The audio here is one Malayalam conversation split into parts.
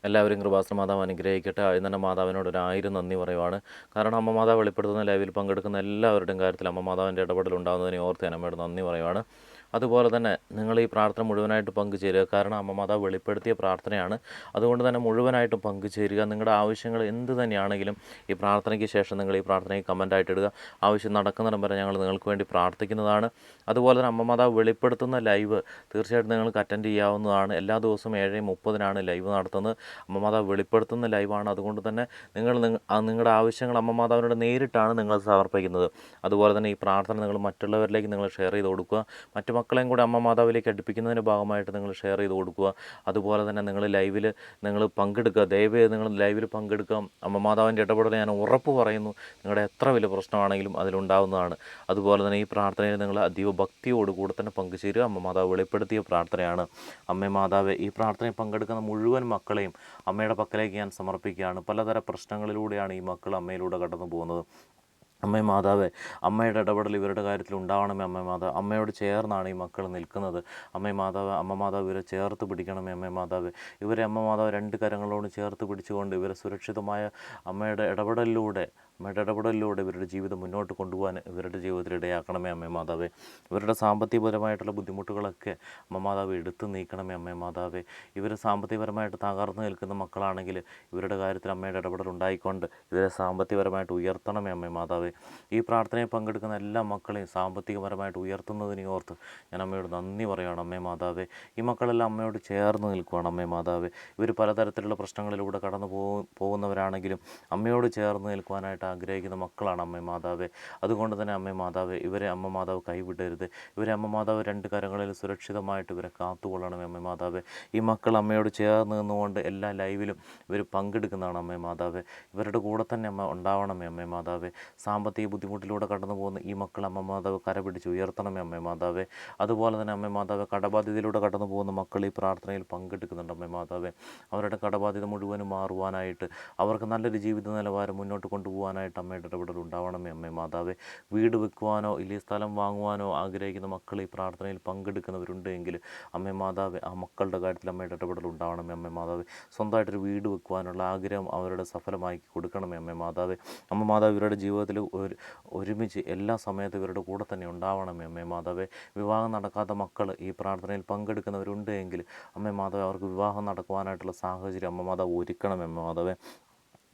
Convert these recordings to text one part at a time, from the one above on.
എല്ലാവരും കൃപാസന മാതാവ് അനുഗ്രഹിക്കട്ടെ. ആദ്യം തന്നെ മാതാവിനോട് 1000 നന്ദി പറയുവാണ്. കാരണം അമ്മ മാതാവ് വെളിപ്പെടുത്തുന്ന ലൈവിൽ പങ്കെടുക്കുന്ന എല്ലാവരുടെയും കാര്യത്തിൽ അമ്മ മാതാവിൻ്റെ ഇടപെടൽ ഉണ്ടാകുന്നതിനെ ഓർത്ത് ഞാൻ അമ്മയോട് നന്ദി പറയുവാണ്. അതുപോലെ തന്നെ നിങ്ങൾ ഈ പ്രാർത്ഥന മുഴുവനായിട്ട് പങ്കുചേരുക. കാരണം അമ്മ മാതാവ് വെളിപ്പെടുത്തിയ പ്രാർത്ഥനയാണ്. അതുകൊണ്ട് തന്നെ മുഴുവനായിട്ടും പങ്കുചേരുക. നിങ്ങളുടെ ആവശ്യങ്ങൾ എന്ത് തന്നെയാണെങ്കിലും ഈ പ്രാർത്ഥനയ്ക്ക് ശേഷം നിങ്ങൾ ഈ പ്രാർത്ഥനയ്ക്ക് കമൻറ്റായിട്ട് ഇടുക. ആവശ്യം നടക്കുന്നിടം വരെ ഞങ്ങൾ നിങ്ങൾക്ക് വേണ്ടി പ്രാർത്ഥിക്കുന്നതാണ്. അതുപോലെ തന്നെ അമ്മ മാതാവ് വെളിപ്പെടുത്തുന്ന ലൈവ് തീർച്ചയായിട്ടും നിങ്ങൾക്ക് അറ്റൻഡ് ചെയ്യാവുന്നതാണ്. എല്ലാ ദിവസവും 7:30 ലൈവ് നടത്തുന്നത്. അമ്മ മാതാവ് വെളിപ്പെടുത്തുന്ന ലൈവാണ്. അതുകൊണ്ട് തന്നെ നിങ്ങളുടെ ആവശ്യങ്ങൾ അമ്മ മാതാവിനോട് നേരിട്ടാണ് നിങ്ങൾ സമർപ്പിക്കുന്നത്. അതുപോലെ തന്നെ ഈ പ്രാർത്ഥന നിങ്ങൾ മറ്റുള്ളവരിലേക്ക് നിങ്ങൾ ഷെയർ ചെയ്ത് കൊടുക്കുക. മറ്റു മക്കളെയും കൂടി അമ്മ മാതാവിലേക്ക് അടുപ്പിക്കുന്നതിൻ്റെ ഭാഗമായിട്ട് നിങ്ങൾ ഷെയർ ചെയ്ത് കൊടുക്കുക. അതുപോലെ തന്നെ നിങ്ങൾ ലൈവിൽ നിങ്ങൾ പങ്കെടുക്കുക. ദയവേത് നിങ്ങൾ ലൈവിൽ പങ്കെടുക്കുക. അമ്മ മാതാവിൻ്റെ ഇടപെടൽ ഞാൻ ഉറപ്പ് പറയുന്നു, നിങ്ങളുടെ എത്ര വലിയ പ്രശ്നമാണെങ്കിലും അതിലുണ്ടാവുന്നതാണ്. അതുപോലെ തന്നെ ഈ പ്രാർത്ഥനയിൽ നിങ്ങൾ അതീവ ഭക്തിയോടുകൂടെ തന്നെ പങ്കുചേരുക. അമ്മ മാതാവ് വെളിപ്പെടുത്തിയ പ്രാർത്ഥനയാണ്. അമ്മ മാതാവ് ഈ പ്രാർത്ഥനയിൽ പങ്കെടുക്കുന്ന മുഴുവൻ മക്കളെയും അമ്മയുടെ പക്കലേക്ക് ഞാൻ സമർപ്പിക്കുകയാണ്. പലതര പ്രശ്നങ്ങളിലൂടെയാണ് ഈ മക്കൾ അമ്മയിലൂടെ കടന്നു പോകുന്നത്. അമ്മേ മാതാവേ, അമ്മയുടെ ഇടപെടൽ ഇവരുടെ കാര്യത്തിൽ ഉണ്ടാവണമേ. അമ്മേ മാതാവ്, അമ്മയോട് ചേർന്നാണ് ഈ മക്കൾ നിൽക്കുന്നത്. അമ്മേ മാതാവ്, അമ്മ മാതാവ് ഇവരെ ചേർത്ത് പിടിക്കണമേ. അമ്മേ മാതാവ്, ഇവരെ അമ്മ മാതാവ് 2 കരങ്ങളോട് ചേർത്ത് പിടിച്ചുകൊണ്ട് ഇവരെ സുരക്ഷിതമായ അമ്മയുടെ ഇടപെടലിലൂടെ ഇവരുടെ ജീവിതം മുന്നോട്ട് കൊണ്ടുപോകാൻ ഇവരുടെ ജീവിതത്തിൽ ഇടയാക്കണമേ. അമ്മേ മാതാവേ, ഇവരുടെ സാമ്പത്തികപരമായിട്ടുള്ള ബുദ്ധിമുട്ടുകളൊക്കെ അമ്മ മാതാവ് എടുത്തു നീക്കണമേ. അമ്മേ മാതാവേ, ഇവർ സാമ്പത്തികപരമായിട്ട് തകർന്നു നിൽക്കുന്ന മക്കളാണെങ്കിൽ ഇവരുടെ കാര്യത്തിൽ അമ്മയുടെ ഇടപെടൽ ഉണ്ടായിക്കൊണ്ട് ഇവരെ സാമ്പത്തികപരമായിട്ട് ഉയർത്തണമേ. അമ്മേ മാതാവേ, ഈ പ്രാർത്ഥനയിൽ പങ്കെടുക്കുന്ന എല്ലാ മക്കളെയും സാമ്പത്തികപരമായിട്ട് ഉയർത്തുന്നതിനെ ഓർത്ത് ഞാൻ അമ്മയോട് നന്ദി പറയുകയാണ്. അമ്മേ മാതാവേ, ഈ മക്കളെല്ലാം അമ്മയോട് ചേർന്ന് നിൽക്കുകയാണ്. അമ്മേ മാതാവേ, ഇവർ പലതരത്തിലുള്ള പ്രശ്നങ്ങളിലൂടെ കടന്നു പോകുന്നവരാണെങ്കിലും അമ്മയോട് ചേർന്ന് നിൽക്കുവാനായിട്ട് ആഗ്രഹിക്കുന്ന മക്കളാണ്. അമ്മേ മാതാവേ, അതുകൊണ്ട് തന്നെ അമ്മേ മാതാവേ, ഇവരെ അമ്മ മാതാവ് കൈവിടരുത്. ഇവരെ അമ്മ മാതാവ് 2 കരങ്ങളിൽ സുരക്ഷിതമായിട്ട് ഇവരെ കാത്തുകൊള്ളണമേ. അമ്മേ മാതാവേ, ഈ മക്കൾ അമ്മയോട് ചേർന്ന് നിന്നുകൊണ്ട് എല്ലാ ലൈവിലും ഇവർ പങ്കെടുക്കുന്നതാണ്. അമ്മേ മാതാവേ, ഇവരുടെ കൂടെ തന്നെ അമ്മ ഉണ്ടാവണമേ. അമ്മേ മാതാവേ, സാമ്പത്തിക ബുദ്ധിമുട്ടിലൂടെ കടന്നു പോകുന്ന ഈ മക്കൾ അമ്മ മാതാവ് കരപിടിച്ച് ഉയർത്തണമേ. അമ്മേ മാതാവേ, അതുപോലെ തന്നെ അമ്മേ മാതാവ്, കടബാധ്യതയിലൂടെ കടന്നു പോകുന്ന മക്കൾ ഈ പ്രാർത്ഥനയിൽ പങ്കെടുക്കുന്നുണ്ട്. അമ്മേ മാതാവേ, അവരുടെ കടബാധ്യത മുഴുവനും മാറുവാനായിട്ട്, അവർക്ക് നല്ലൊരു ജീവിത നിലവാരം മുന്നോട്ട് കൊണ്ടുപോകാനായിട്ട് അമ്മയുടെ ഇടപെടൽ ഉണ്ടാവണമേ. അമ്മേ മാതാവേ, വീട് വെക്കുവാനോ ഇല്ലെങ്കിൽ സ്ഥലം വാങ്ങുവാനോ ആഗ്രഹിക്കുന്ന മക്കൾ ഈ പ്രാർത്ഥനയിൽ പങ്കെടുക്കുന്നവരുണ്ട് എങ്കിൽ അമ്മേ മാതാവേ, ആ മക്കളുടെ കാര്യത്തിൽ അമ്മയുടെ ഇടപെടൽ ഉണ്ടാവണമേ. അമ്മേ മാതാവേ, സ്വന്തമായിട്ടൊരു വീട് വെക്കുവാനുള്ള ആഗ്രഹം അവരുടെ സഫലമാക്കി കൊടുക്കണമേ. അമ്മേ മാതാവേ, അമ്മ മാതാവ് ഇവരുടെ ജീവിതത്തിൽ ഒരുമിച്ച് എല്ലാ സമയത്തും ഇവരുടെ കൂടെ തന്നെ ഉണ്ടാവണമേ. അമ്മേ മാതാവേ, വിവാഹം നടക്കാത്ത മക്കൾ ഈ പ്രാർത്ഥനയിൽ പങ്കെടുക്കുന്നവരുണ്ട് എങ്കിൽ അമ്മേ മാതാവേ, അവർക്ക് വിവാഹം നടക്കുവാനായിട്ടുള്ള സാഹചര്യം അമ്മ മാതാവ് ഒരുക്കണമേ. അമ്മ മാതാവേ,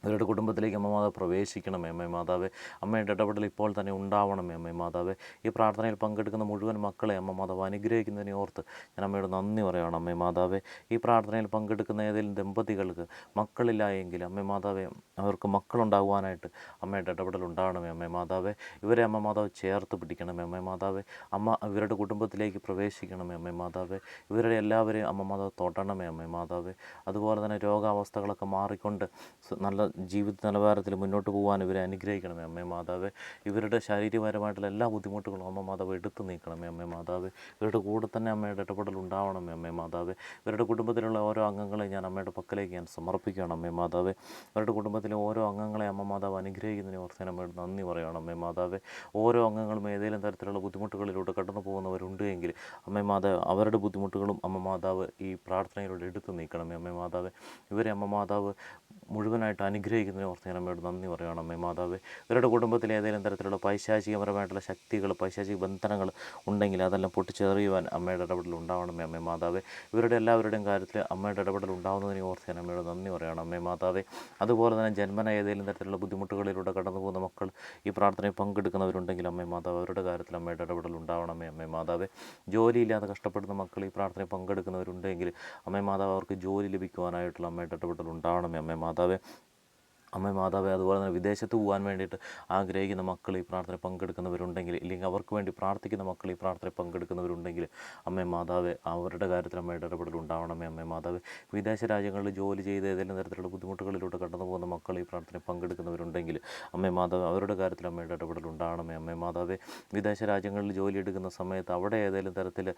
ഇവരുടെ കുടുംബത്തിലേക്ക് അമ്മ മാതാവ് പ്രവേശിക്കണമേ. അമ്മേ മാതാവേ, അമ്മയുടെ ഇടപെടൽ ഇപ്പോൾ തന്നെ ഉണ്ടാവണമേ. അമ്മേ മാതാവേ, ഈ പ്രാർത്ഥനയിൽ പങ്കെടുക്കുന്ന മുഴുവൻ മക്കളെ അമ്മ മാതാവ് അനുഗ്രഹിക്കുന്നതിനെ ഓർത്ത് ഞാൻ അമ്മയോട് നന്ദി പറയുകയാണ്. അമ്മേ മാതാവേ, ഈ പ്രാർത്ഥനയിൽ പങ്കെടുക്കുന്ന ഏതെങ്കിലും ദമ്പതികൾക്ക് മക്കളില്ല എങ്കിൽ അമ്മേ മാതാവേ, അവർക്ക് മക്കളുണ്ടാകുവാനായിട്ട് അമ്മയുടെ ഇടപെടൽ ഉണ്ടാവണമേ. അമ്മേ മാതാവേ, ഇവരെ അമ്മ മാതാവ് ചേർത്ത് പിടിക്കണമേ. അമ്മേ മാതാവേ, അമ്മ ഇവരുടെ കുടുംബത്തിലേക്ക് പ്രവേശിക്കണമേ. അമ്മേ മാതാവേ, ഇവരുടെ എല്ലാവരെയും അമ്മ മാതാവ് തൊടണമേ. അമ്മേ മാതാവേ, അതുപോലെ തന്നെ രോഗാവസ്ഥകളൊക്കെ മാറിക്കൊണ്ട് നല്ല ജീവിത നിലവാരത്തിൽ മുന്നോട്ട് പോകാൻ ഇവരെ അനുഗ്രഹിക്കണമേ. അമ്മേ മാതാവേ, ഇവരുടെ ശാരീരികപരമായിട്ടുള്ള എല്ലാ ബുദ്ധിമുട്ടുകളും അമ്മ മാതാവ് എടുത്തു നീക്കണമേ. അമ്മേ മാതാവേ, ഇവരുടെ കൂടെ തന്നെ അമ്മയുടെ ഇടപെടൽ ഉണ്ടാവണമേ. അമ്മേ മാതാവേ, ഇവരുടെ കുടുംബത്തിലുള്ള ഓരോ അംഗങ്ങളെ ഞാൻ അമ്മയുടെ പക്കലേക്ക് ഞാൻ സമർപ്പിക്കുകയാണ്. അമ്മേ മാതാവേ, ഇവരുടെ കുടുംബത്തിലെ ഓരോ അംഗങ്ങളെ അമ്മ മാതാവ് അനുഗ്രഹിക്കുന്നതിനെ ഓർത്ത് ഞാൻ അമ്മയോട് നന്ദി പറയുകയാണ്. അമ്മേ മാതാവേ, ഓരോ അംഗങ്ങളും ഏതെങ്കിലും തരത്തിലുള്ള ബുദ്ധിമുട്ടുകളിലൂടെ കടന്നു പോകുന്നവരുണ്ട് എങ്കിൽ അമ്മേ മാതാവ്, അവരുടെ ബുദ്ധിമുട്ടുകളും അമ്മ മാതാവ് ഈ പ്രാർത്ഥനയിലൂടെ എടുത്തു നീക്കണമേ. അമ്മേ മാതാവേ, ഇവരെ അമ്മ മാതാവ് മുഴുവനായിട്ട് അനുഗ്രഹിക്കുന്നതിനെ ഓർത്ത് ഞാൻ അമ്മയോട് നന്ദി പറയുകയാണ്. അമ്മേ മാതാവേ, ഇവരുടെ കുടുംബത്തിൽ ഏതെങ്കിലും തരത്തിലുള്ള പൈശാചികപരമായിട്ടുള്ള ശക്തികൾ, പൈശാചിക ബന്ധനങ്ങൾ ഉണ്ടെങ്കിൽ അതെല്ലാം പൊട്ടിച്ചെറിയുവാൻ അമ്മയുടെ ഇടപെടൽ ഉണ്ടാവണമേ. അമ്മേ മാതാവേ, ഇവരുടെ എല്ലാവരുടെയും കാര്യത്തിൽ അമ്മയുടെ ഇടപെടൽ ഉണ്ടാവുന്നതിനെ ഓർത്ത് ഞാൻ അമ്മയോട് നന്ദി പറയുകയാണ്. അമ്മേ മാതാവേ, അതുപോലെ തന്നെ ജന്മന ഏതെങ്കിലും തരത്തിലുള്ള ബുദ്ധിമുട്ടുകളിലൂടെ കടന്നു പോകുന്ന മക്കൾ ഈ പ്രാർത്ഥനയിൽ പങ്കെടുക്കുന്നവരുണ്ടെങ്കിൽ അമ്മേ മാതാവ്, അവരുടെ കാര്യത്തിൽ അമ്മയുടെ ഇടപെടൽ ഉണ്ടാവണമേ. അമ്മേ മാതാവേ, ജോലിയില്ലാതെ കഷ്ടപ്പെടുന്ന മക്കൾ ഈ പ്രാർത്ഥനയിൽ പങ്കെടുക്കുന്നവരുണ്ടെങ്കിൽ അമ്മേ മാതാവ്, അവർക്ക് ജോലി ലഭിക്കുവാനായിട്ടുള്ള അമ്മയുടെ ഇടപെടൽ ഉണ്ടാവണമേ. അമ്മേ മാതാവേ, അമ്മേ മാതാവേ, അതുപോലെ തന്നെ വിദേശത്ത് പോകാൻ വേണ്ടിയിട്ട് ആഗ്രഹിക്കുന്ന മക്കൾ ഈ പ്രാർത്ഥന പങ്കെടുക്കുന്നവരുണ്ടെങ്കിൽ, ഇല്ലെങ്കിൽ അവർക്ക് വേണ്ടി പ്രാർത്ഥിക്കുന്ന മക്കൾ ഈ പ്രാർത്ഥന പങ്കെടുക്കുന്നവരുണ്ടെങ്കിൽ അമ്മേ മാതാവേ, അവരുടെ കാര്യത്തിൽ അമ്മയുടെ ഇടപെടൽ ഉണ്ടാവണമേ. അമ്മേ മാതാവേ, വിദേശ രാജ്യങ്ങളിൽ ജോലി ചെയ്ത് ഏതെങ്കിലും തരത്തിലുള്ള ബുദ്ധിമുട്ടുകളിലൂടെ കടന്നു പോകുന്ന മക്കൾ ഈ പ്രാർത്ഥന പങ്കെടുക്കുന്നവരുണ്ടെങ്കിൽ അമ്മേ മാതാവേ, അവരുടെ കാര്യത്തിൽ അമ്മയുടെ ഇടപെടൽ ഉണ്ടാവണമേ. അമ്മേ മാതാവേ, വിദേശ രാജ്യങ്ങളിൽ ജോലി എടുക്കുന്ന സമയത്ത് അവിടെ ഏതെങ്കിലും തരത്തിൽ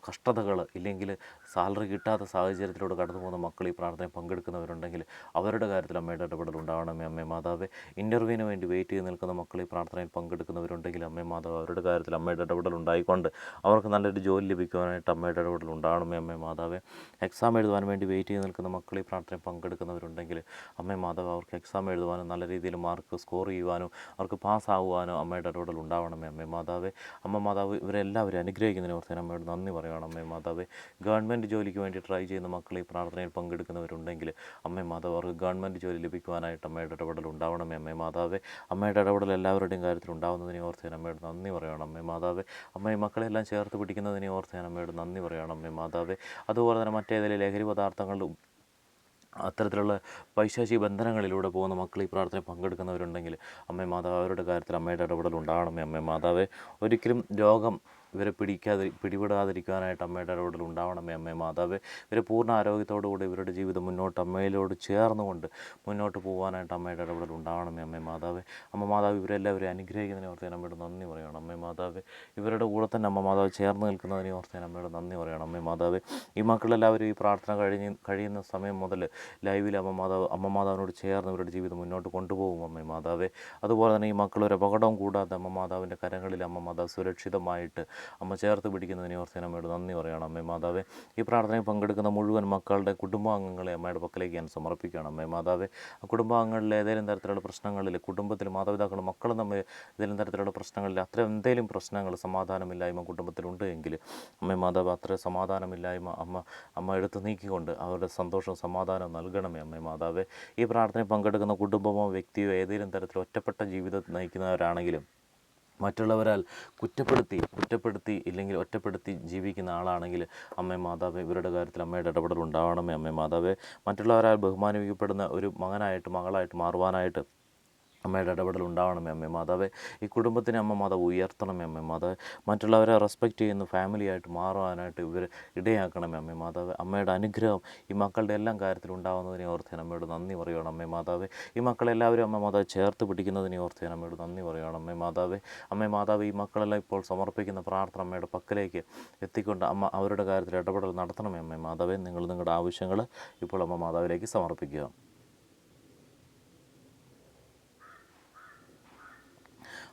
കഷ്ടതകൾ ഇല്ലെങ്കിൽ സാലറി കിട്ടാത്ത സാഹചര്യത്തിലൂടെ കടന്നു പോകുന്ന മക്കൾ ഈ പ്രാർത്ഥനയിൽ പങ്കെടുക്കുന്നവരുണ്ടെങ്കിൽ അവരുടെ കാര്യത്തിൽ അമ്മയുടെ ഇടപെടൽ ഉണ്ടാവണമേ അമ്മേ മാതാവേ. ഇൻ്റർവ്യൂവിന് വേണ്ടി വെയിറ്റ് ചെയ്ത് നിൽക്കുന്ന മക്കൾ ഈ പ്രാർത്ഥനയിൽ പങ്കെടുക്കുന്നവരുണ്ടെങ്കിൽ അമ്മേ മാതാവ് അവരുടെ കാര്യത്തിൽ അമ്മയുടെ ഇടപെടൽ ഉണ്ടായിക്കൊണ്ട് അവർക്ക് നല്ലൊരു ജോലി ലഭിക്കുവാനായിട്ട് അമ്മയുടെ ഇടപെടൽ ഉണ്ടാവണമേ അമ്മേ മാതാവേ. എക്സാം എഴുതുവാൻ വേണ്ടി വെയിറ്റ് ചെയ്ത് നിൽക്കുന്ന മക്കൾ ഈ പ്രാർത്ഥനയിൽ പങ്കെടുക്കുന്നവരുണ്ടെങ്കിൽ അമ്മേ മാതാവ് അവർക്ക് എക്സാം എഴുതുവാനും നല്ല രീതിയിൽ മാർക്ക് സ്കോർ ചെയ്യുവാനും അവർക്ക് പാസ്സാകുവാനോ അമ്മയുടെ ഇടപെടൽ ഉണ്ടാവണമേ അമ്മേ മാതാവേ. അമ്മ മാതാവ് ഇവരെല്ലാവരും അനുഗ്രഹിക്കുന്നതിന് ഓർത്ത് അമ്മയോട് നന്ദി പറയുകയാണ് അമ്മേ മാതാവേ. ഗവൺമെൻറ് ജോലിക്ക് വേണ്ടി ട്രൈ ചെയ്യുന്ന മക്കൾ ഈ പ്രാർത്ഥനയിൽ പങ്കെടുക്കുന്നവരുണ്ടെങ്കിൽ അമ്മേ മാതാവ് അവർക്ക് ഗവൺമെൻറ് ജോലി ലഭിക്കുവാനായിട്ട് അമ്മയുടെ ഇടപെടൽ ഉണ്ടാവണമേ അമ്മേ മാതാവേ. അമ്മയുടെ ഇടപെടൽ എല്ലാവരുടെയും കാര്യത്തിൽ ഉണ്ടാകുന്നതിനെ ഓർത്ത് അമ്മയോട് നന്ദി പറയുകയാണ് അമ്മേ മാതാവേ. അമ്മ ഈ മക്കളെല്ലാം ചേർത്ത് പിടിക്കുന്നതിനെ ഓർത്ത് അമ്മയോട് നന്ദി പറയുകയാണ് അമ്മേ മാതാവേ. അതുപോലെ തന്നെ മറ്റേതെങ്കിലും ലഹരി പദാർത്ഥങ്ങളിലും അത്തരത്തിലുള്ള പൈശാചിക ബന്ധനങ്ങളിലൂടെ പോകുന്ന മക്കൾ ഈ പ്രാർത്ഥനയിൽ പങ്കെടുക്കുന്നവരുണ്ടെങ്കിൽ അമ്മേ മാതാവ് അവരുടെ കാര്യത്തിൽ അമ്മയുടെ ഇടപെടൽ ഉണ്ടാകണമേ അമ്മേ മാതാവേ. ഒരിക്കലും രോഗം ഇവരെ പിടിപെടാതിരിക്കാനായിട്ട് അമ്മയുടെ ഇടപെടൽ ഉണ്ടാവണമേ അമ്മേ മാതാവേ. ഇവരെ പൂർണ്ണ ആരോഗ്യത്തോടുകൂടി ഇവരുടെ ജീവിതം മുന്നോട്ട് അമ്മയിലോട് ചേർന്നുകൊണ്ട് മുന്നോട്ട് പോകാനായിട്ട് അമ്മയുടെ ഇടപെടൽ ഉണ്ടാവണമേ അമ്മേ മാതാവേ. അമ്മ മാതാവ് ഇവരെല്ലാവരും അനുഗ്രഹിക്കുന്നതിനെ ഓർത്ത് അമ്മയോട് നന്ദി പറയണം അമ്മേ മാതാവേ. ഇവരുടെ കൂടെ തന്നെ അമ്മ മാതാവ് ചേർന്ന് നിൽക്കുന്നതിനെ ഓർത്ത് അമ്മയോട് നന്ദി പറയണം അമ്മേ മാതാവേ. ഈ മക്കളെല്ലാവരും ഈ പ്രാർത്ഥന കഴിയുന്ന സമയം മുതൽ ലൈവിൽ അമ്മ മാതാവിനോട് ചേർന്ന് ഇവരുടെ ജീവിതം മുന്നോട്ട് കൊണ്ടുപോകും അമ്മേ മാതാവേ. അതുപോലെ തന്നെ ഈ മക്കൾ ഒരു അപകടവും കൂടാതെ അമ്മ മാതാവിൻ്റെ കരങ്ങളിൽ അമ്മ മാതാവ് സുരക്ഷിതമായിട്ട് അമ്മ ചേർത്ത് പിടിക്കുന്നതിനെ ഓർത്ത് അമ്മയോട് നന്ദി പറയണം അമ്മേ മാതാവേ. ഈ പ്രാർത്ഥനയിൽ പങ്കെടുക്കുന്ന മുഴുവൻ മക്കളുടെ കുടുംബാംഗങ്ങളെ അമ്മയുടെ പക്കലേക്ക് ഞാൻ സമർപ്പിക്കുകയാണ് അമ്മേ മാതാവേ. ആ കുടുംബാംഗങ്ങളിൽ ഏതെങ്കിലും തരത്തിലുള്ള പ്രശ്നങ്ങളിൽ കുടുംബത്തിൽ മാതാപിതാക്കളും മക്കളും തമ്മിൽ ഏതെങ്കിലും തരത്തിലുള്ള പ്രശ്നങ്ങളിൽ അത്ര എന്തെങ്കിലും പ്രശ്നങ്ങൾ സമാധാനമില്ലായ്മ കുടുംബത്തിലുണ്ട് എങ്കിൽ അമ്മേ മാതാവ് അത്ര സമാധാനമില്ലായ്മ അമ്മ എടുത്ത് നീക്കിക്കൊണ്ട് അവരുടെ സന്തോഷവും സമാധാനവും നൽകണമേ അമ്മേ മാതാവേ. ഈ പ്രാർത്ഥനയിൽ പങ്കെടുക്കുന്ന കുടുംബമോ വ്യക്തിയോ ഏതെങ്കിലും തരത്തിൽ ഒറ്റപ്പെട്ട ജീവിതം നയിക്കുന്നവരാണെങ്കിലും മറ്റുള്ളവരാൽ കുറ്റപ്പെടുത്തി ഇല്ലെങ്കിൽ ഒറ്റപ്പെടുത്തി ജീവിക്കുന്ന ആളാണെങ്കിൽ അമ്മേ മാതാവേ ഇവരുടെ കാര്യത്തിൽ അമ്മയുടെ ഇടപെടൽ ഉണ്ടാവണമേ അമ്മേ മാതാവേ. മറ്റുള്ളവരാൽ ബഹുമാനിക്കപ്പെടുന്ന ഒരു മകനായിട്ട് മകളായിട്ട് മാറുവാനായിട്ട് അമ്മയുടെ ഇടപെടൽ ഉണ്ടാവണമേ അമ്മേ മാതാവേ. ഈ കുടുംബത്തിനെ അമ്മ മാതാവ് ഉയർത്തണമേ അമ്മേ മാതാവേ. മറ്റുള്ളവരെ റെസ്പെക്റ്റ് ചെയ്യുന്ന ഫാമിലിയായിട്ട് മാറുവാനായിട്ട് ഇവർ ഇടയാക്കണമേ അമ്മേ മാതാവേ. അമ്മയുടെ അനുഗ്രഹം ഈ മക്കളുടെ എല്ലാം കാര്യത്തിൽ ഉണ്ടാകുന്നതിനെ ഓർത്ത് അമ്മയോട് നന്ദി പറയുകയാണ് അമ്മേ മാതാവേ. ഈ മക്കളെല്ലാവരും അമ്മ മാതാവ് ചേർത്ത് പിടിക്കുന്നതിനെ ഓർത്ത് അമ്മയോട് നന്ദി പറയുകയാണ് അമ്മേ മാതാവേ. അമ്മേ മാതാവ് ഈ മക്കളെല്ലാം ഇപ്പോൾ സമർപ്പിക്കുന്ന പ്രാർത്ഥന അമ്മയുടെ പക്കലേക്ക് എത്തിക്കൊണ്ട് അമ്മ അവരുടെ കാര്യത്തിൽ ഇടപെടൽ നടത്തണമേ അമ്മേ മാതാവേ. നിങ്ങളുടെ ആവശ്യങ്ങൾ ഇപ്പോൾ അമ്മ മാതാവിലേക്ക് സമർപ്പിക്കുക.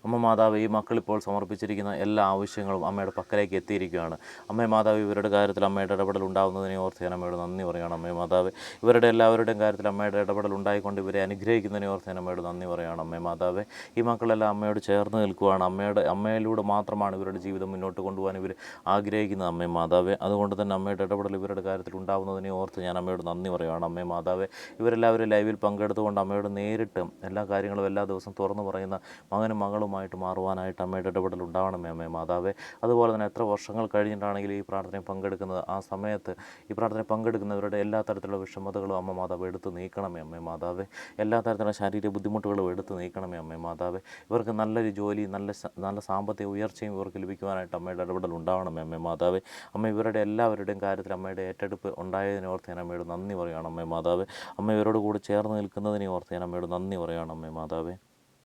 അമ്മ മാതാവ് ഈ മക്കളിപ്പോൾ സമർപ്പിച്ചിരിക്കുന്ന എല്ലാ ആവശ്യങ്ങളും അമ്മയുടെ പക്കലേക്ക് എത്തിയിരിക്കുകയാണ്. അമ്മേ മാതാവ് ഇവരുടെ കാര്യത്തിൽ അമ്മയുടെ ഇടപെടൽ ഉണ്ടാകുന്നതിനെ ഓർത്ത് അമ്മയോട് നന്ദി പറയുകയാണ് അമ്മേ മാതാവ്. ഇവരുടെ എല്ലാവരുടെയും കാര്യത്തിൽ അമ്മയുടെ ഇടപെടൽ ഉണ്ടായിക്കൊണ്ട് ഇവരെ അനുഗ്രഹിക്കുന്നതിനെ ഓർത്ത് അമ്മയോട് നന്ദി പറയുകയാണ് അമ്മേ മാതാവ്. ഈ മക്കളെല്ലാം അമ്മയോട് ചേർന്ന് നിൽക്കുകയാണ്. അമ്മയിലൂടെ മാത്രമാണ് ഇവരുടെ ജീവിതം മുന്നോട്ട് കൊണ്ടുപോകാൻ ഇവർ ആഗ്രഹിക്കുന്നത് അമ്മേ മാതാവ്. അതുകൊണ്ട് തന്നെ അമ്മയുടെ ഇടപെടൽ ഇവരുടെ കാര്യത്തിൽ ഉണ്ടാകുന്നതിനെ ഓർത്ത് ഞാൻ അമ്മയോട് നന്ദി പറയുകയാണ് അമ്മേ മാതാവ്. ഇവരെല്ലാവരും ലൈവിൽ പങ്കെടുത്തുകൊണ്ട് അമ്മയോട് നേരിട്ട് എല്ലാ കാര്യങ്ങളും എല്ലാ ദിവസവും തുറന്നു പറയുന്ന മകനും മകളുമായിട്ട് മാറുവാനായിട്ട് അമ്മയുടെ ഇടപെടൽ ഉണ്ടാവണമേ അമ്മേ മാതാവേ. അതുപോലെ തന്നെ എത്ര വർഷങ്ങൾ കഴിഞ്ഞിട്ടാണെങ്കിലും ഈ പ്രാർത്ഥനയിൽ പങ്കെടുക്കുന്നത് ആ സമയത്ത് ഈ പ്രാർത്ഥനയിൽ പങ്കെടുക്കുന്നവരുടെ എല്ലാ തരത്തിലുള്ള വിഷമതകളും അമ്മ മാതാവ് എടുത്ത് നീക്കണമേ അമ്മേ മാതാവേ. എല്ലാ തരത്തിലുള്ള ശാരീരിക ബുദ്ധിമുട്ടുകളും എടുത്ത് നീക്കണമേ അമ്മേ മാതാവേ. ഇവർക്ക് നല്ലൊരു ജോലി നല്ല സാമ്പത്തിക ഉയർച്ചയും ഇവർക്ക് ലഭിക്കുവാനായിട്ട് അമ്മയുടെ ഇടപെടൽ ഉണ്ടാവണമേ അമ്മേ മാതാവേ. അമ്മ ഇവരുടെ എല്ലാവരുടെയും കാര്യത്തിൽ അമ്മയുടെ ഏറ്റെടുപ്പ് ഉണ്ടായതിനെ ഓർത്ത് ഞാൻ അമ്മയോട് നന്ദി പറയുകയാണ് അമ്മേ മാതാവേ. അമ്മ ഇവരോട് കൂടെ ചേർന്ന് നിൽക്കുന്നതിനെ ഓർത്ത് ഞാൻ അമ്മയോട് നന്ദി പറയുകയാണ് അമ്മേ മാതാവേ.